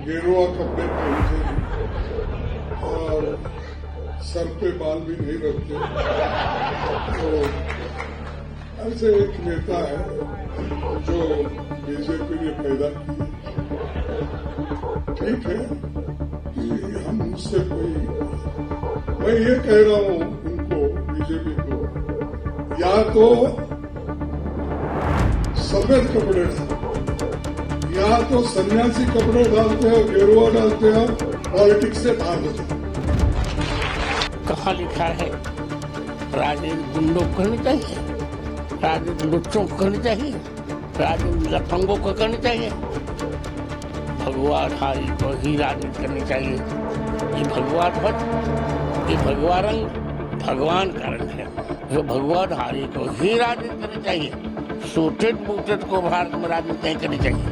गेरुआ कपड़े पहनते हैं और सर पे बाल भी नहीं रखते। तो ऐसे एक नेता है जो बीजेपी ने पैदा की। ठीक है कि हम उससे मैं ये कह रहा हूं उनको, बीजेपी को, या तो सफेद कपड़े डालो, या तो सन्यासी कपड़े डालते हो, गेरुआ डालते हो, पॉलिटिक्स से बाहर हो जाओ। कहाँ लिखा है राजनीति गुंडों को करनी चाहिए, राजनीति लुच्चों को करनी चाहिए, राजनीति लफंगों को करनी चाहिए? भगवाधारी को ही राजनीति करनी चाहिए। ये भगवा ध्वज, ये भगवा रंग भगवान का रंग है। जो भगवाधारी को ही राजनीति करनी चाहिए, सूटेड बूटेड को भारत में राजनीति नहीं करनी चाहिए।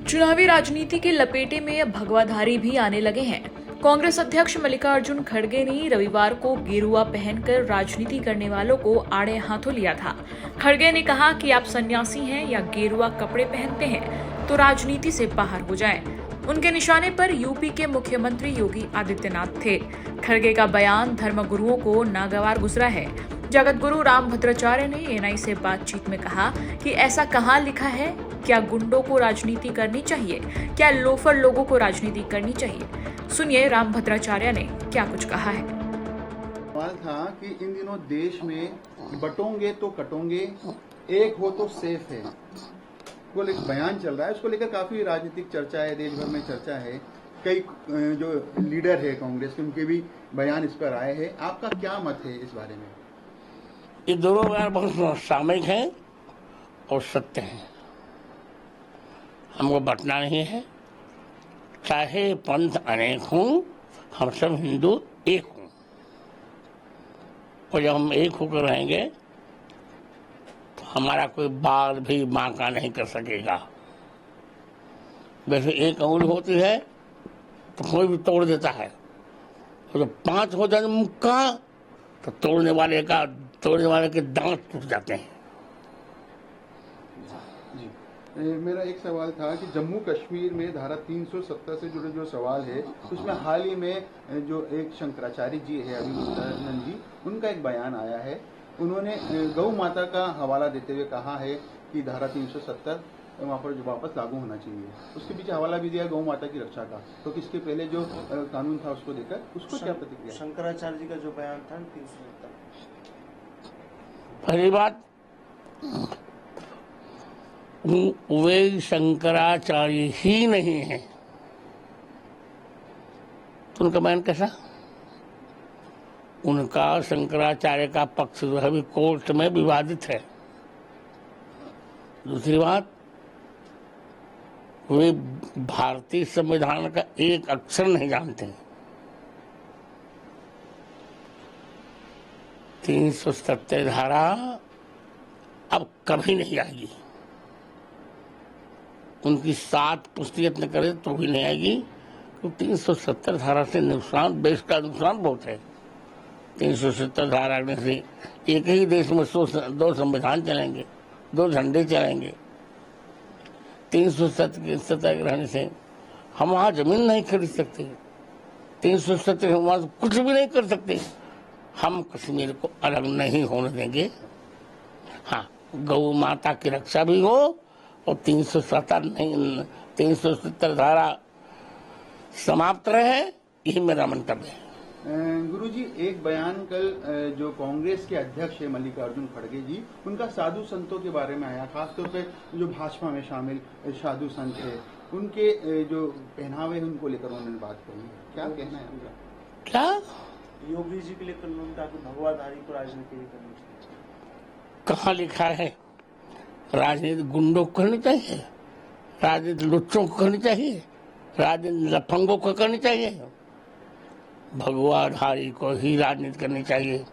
चुनावी राजनीति के लपेटे में अब भगवाधारी भी आने लगे हैं। कांग्रेस अध्यक्ष मल्लिकार्जुन खड़गे ने रविवार को गेरुआ पहनकर राजनीति करने वालों को आड़े हाथों लिया था। खड़गे ने कहा कि आप सन्यासी हैं या गेरुआ कपड़े पहनते हैं तो राजनीति से बाहर हो जाएं। उनके निशाने पर यूपी के मुख्यमंत्री योगी आदित्यनाथ थे। खड़गे का बयान धर्मगुरुओं को नागवार गुजरा है। जगत गुरु रामभद्राचार्य ने एएनआई से बातचीत में कहा कि ऐसा कहाँ लिखा है? क्या गुंडों को राजनीति करनी चाहिए? क्या लोफर लोगों को राजनीति करनी चाहिए? सुनिए रामभद्राचार्य ने क्या कुछ कहा है। सवाल था कि इन दिनों देश में बटोंगे तो कटोंगे, एक हो तो सेफ है, वो एक बयान चल रहा है। उसको लेकर काफी राजनीतिक चर्चा है, देश भर में चर्चा है। कई जो लीडर है कांग्रेस के, उनके भी बयान इस पर आए हैं। आपका क्या मत है इस बारे में? ये दोनों बयान बहुत सामयिक हैं और सत्य हैं। हमको बटना नहीं है। चाहे पंथ अनेक हों, हम सब हिंदू एक हों। और जब हम एक होकर रहेंगे तो हमारा कोई बाल भी बांका नहीं कर सकेगा। वैसे एक अंगुली होती है तो कोई भी तोड़ देता है, और जब 5 हो जाए मुक्का तो तोड़ने वाले के दांत टूट जाते हैं। मेरा एक सवाल था कि जम्मू कश्मीर में धारा 370 से जुड़े जो सवाल है, उसमें हाल ही में जो एक शंकराचार्य जी है, अभिनंदन जी, उनका एक बयान आया है। उन्होंने गौ माता का हवाला देते हुए कहा है कि धारा 370 वहाँ पर जो वापस लागू होना चाहिए। उसके पीछे हवाला भी दिया गौ माता की रक्षा का। तो इसके पहले जो कानून था उसको देकर उसको क्या प्रतिक्रिया? शंकराचार्य जी का जो बयान था 370, पहली बात, वे शंकराचार्य ही नहीं है तो उनका बयान कैसा? उनका शंकराचार्य का पक्ष जो है अभी कोर्ट में विवादित है। दूसरी बात, वे भारतीय संविधान का एक अक्षर नहीं जानते। 370 धारा अब कभी नहीं आएगी। उनकी 7 पुष्टि यत्न करे तो भी नहीं आएगी, क्योंकि 370 धारा से नुकसान, देश का नुकसान बहुत है। 370 धारा से एक ही देश में 2 संविधान चलेंगे, 2 झंडे चलेंगे। 370 के रहने से हम वहाँ जमीन नहीं खरीद सकते। 370 हम वहाँ कुछ भी नहीं कर सकते। हम कश्मीर को अलग नहीं होने देंगे। हाँ, गौ माता की रक्षा भी हो और 370 धारा समाप्त रहे, यही मेरा मंतव्य है। गुरुजी, एक बयान कल जो कांग्रेस के अध्यक्ष है मल्लिकार्जुन खड़गे जी, उनका साधु संतों के बारे में आया। खासतौर पे जो भाजपा में शामिल साधु संत है, उनके जो पहनावे है उनको लेकर उन्होंने बात कही। क्या कहना है उनका? क्या योगी जी के लेकर उन्होंने कहा कि भगवाधारी को राजनीति नहीं करनी चाहिए। कहाँ लिखा है राजनीति गुंडों को करनी चाहिए, राजनीति लुच्चों को करनी चाहिए, राजनीति लफंगों को करनी चाहिए? भगवाधारी को ही राजनीति करनी चाहिए।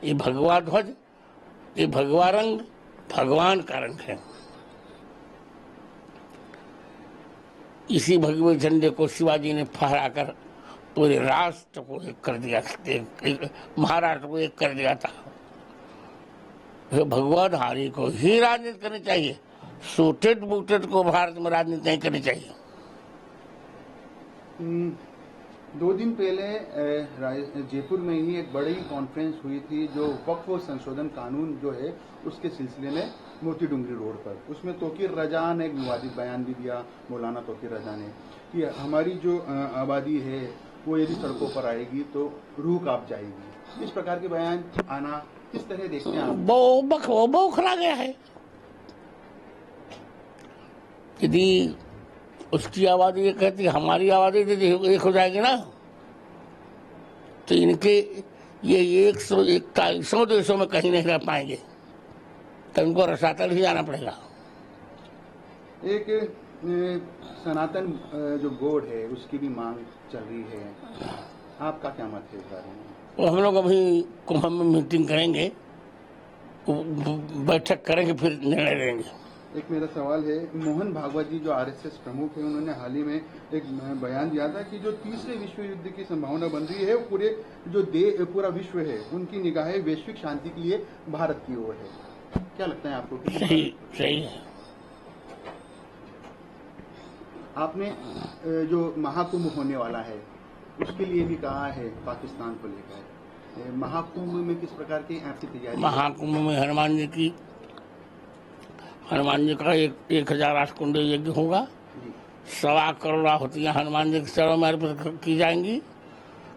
ये भगवा ध्वज, ये भगवा रंग भगवान का रंग है। इसी भगवे झंडे को शिवाजी ने फहराकर पूरे राष्ट्र को एक कर दिया, महाराष्ट्र को एक कर दिया था। भगवाधारी को ही राजनीति करनी चाहिए। सूटेड बूटेड को भारत में राजनीति नहीं करनी चाहिए। 2 दिन पहले जयपुर में ही एक बड़ी कॉन्फ्रेंस हुई थी जो वक्फ संशोधन कानून जो है उसके सिलसिले में मोती डूंगरी रोड पर। उसमें तौकीर रजा ने एक विवादित बयान भी दिया, मौलाना तौकीर रजा ने, कि हमारी जो आबादी है वो यदि सड़कों पर आएगी तो रूह कांप जाएगी। इस प्रकार के बयान आना किस तरह देखते हैं आप? वो बौखला गया है। यदि उसकी आबादी ये कहती हमारी आबादी यदि एक हो जाएगी ना, तो इनके ये 100 देशों में कहीं नहीं रह पाएंगे, तो इनको रसातल ही जाना पड़ेगा। एक सनातन जो बोर्ड है उसकी भी मांग चल रही है, आपका क्या मत है इस बारे में? वो हम लोग अभी कुंभ में मीटिंग करेंगे, बैठक करेंगे, फिर निर्णय लेंगे। एक मेरा सवाल है, मोहन भागवत जी जो आरएसएस प्रमुख है, उन्होंने हाल ही में एक बयान दिया था कि जो तीसरे विश्व युद्ध की संभावना बन रही है, पूरे जो पूरा विश्व है उनकी निगाहें वैश्विक शांति के लिए भारत की ओर है। क्या लगता है आपको? सही है। आपने जो महाकुंभ होने वाला है उसके लिए भी कहा है पाकिस्तान को लेकर, महाकुंभ में किस प्रकार की आपकी तैयारी? महाकुंभ में हनुमान जी का 1008 कुंड यज्ञ होगा। 1.25 करोड़ आहुतियां हनुमान जी के चरणों में अर्पित की जाएंगी,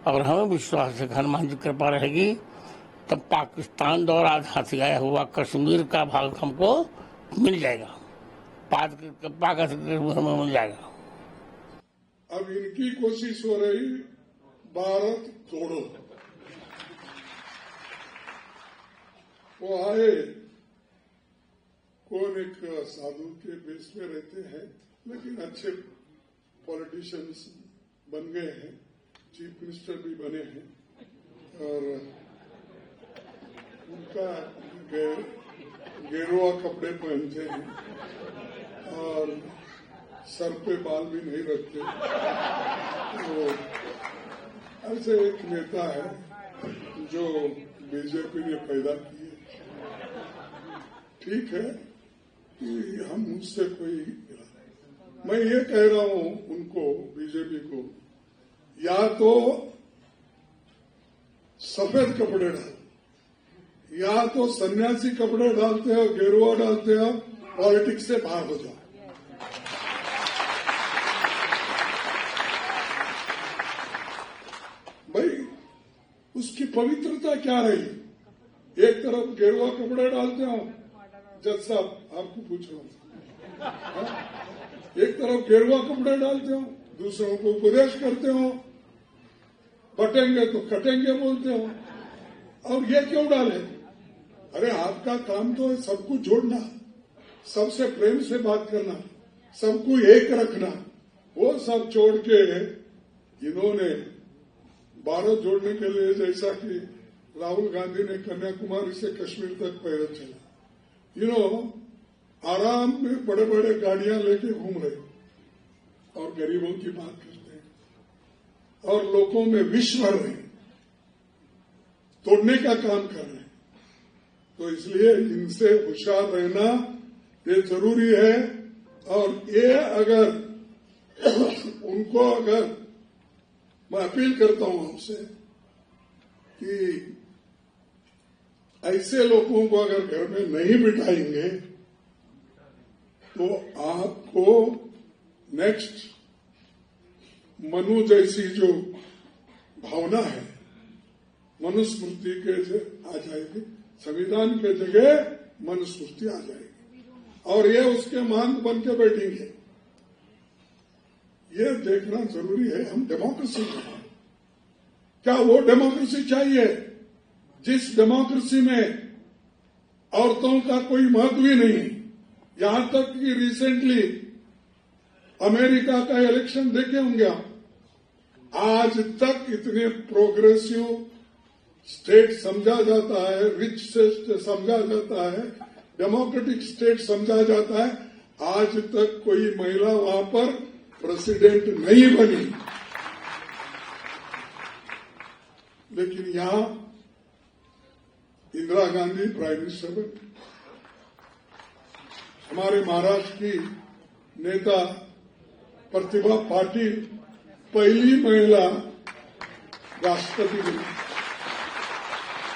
और हमें विश्वास है कि हनुमान जी की कृपा रहेगी तब पाकिस्तान द्वारा आजाद आया हुआ कश्मीर का भाग हमको मिल जाएगा, पाकिस्तान हमें मिल जाएगा। अब इनकी कोशिश हो रही भारत तोड़ो। वो आए, कौन एक साधु के बेस में रहते हैं, लेकिन अच्छे पॉलिटिशियंस बन गए हैं, चीफ मिनिस्टर भी बने हैं, और उनका गेरुआ कपड़े पहनते हैं और सर पे बाल भी नहीं रखते। तो ऐसे एक नेता है जो बीजेपी ने पैदा किए। ठीक है कि हम उससे कोई, मैं ये कह रहा हूं उनको, बीजेपी को, या तो सफेद कपड़े डाल, या तो सन्यासी कपड़े डालते हो, गेरुआ डालते हो, पॉलिटिक्स से बाहर हो जाओ। भाई उसकी पवित्रता क्या रही? एक तरफ गेरुआ कपड़े डालते हो, जज साहब आपको पूछ रहा हूं, एक तरफ गेरुआ कपड़े डालते हो, दूसरों को उपदेश करते हो, बटेंगे तो कटेंगे बोलते हो, और ये क्यों डाले? अरे आपका काम तो है सबको जोड़ना, सबसे प्रेम से बात करना, सबको एक रखना। वो सब छोड़ के इन्होंने भारत जोड़ने के लिए, जैसा कि राहुल गांधी ने कन्याकुमारी से कश्मीर तक पैदल चला, आराम में बड़े बड़े गाड़ियां लेके घूम रहे, और गरीबों की बात करते हैं, और लोगों में विष भर रहे, तोड़ने का काम कर रहे हैं। तो इसलिए इनसे होशियार रहना ये जरूरी है। और ये अगर उनको, अगर मैं अपील करता हूं आपसे कि ऐसे लोगों को अगर घर में नहीं बिठाएंगे तो आपको नेक्स्ट मनु जैसी जो भावना है, मनुस्मृति के आ जाएगी, संविधान के जगह मनुस्मृति आ जाएगी, और ये उसके महंत बन के बैठेंगे। ये देखना जरूरी है। हम डेमोक्रेसी में, क्या वो डेमोक्रेसी चाहिए जिस डेमोक्रेसी में औरतों का कोई महत्व ही नहीं? यहां तक कि रिसेंटली अमेरिका का इलेक्शन देखे होंगे आप, आज तक इतने प्रोग्रेसिव स्टेट समझा जाता है, रिच स्टेट समझा जाता है, डेमोक्रेटिक स्टेट समझा जाता है, आज तक कोई महिला वहां पर प्रेसिडेंट नहीं बनी। लेकिन यहां इंदिरा गांधी प्राइम मिनिस्टर बनी, हमारे महाराष्ट्र की नेता प्रतिभा पाटिल पहिली महिला राष्ट्रपती बनली.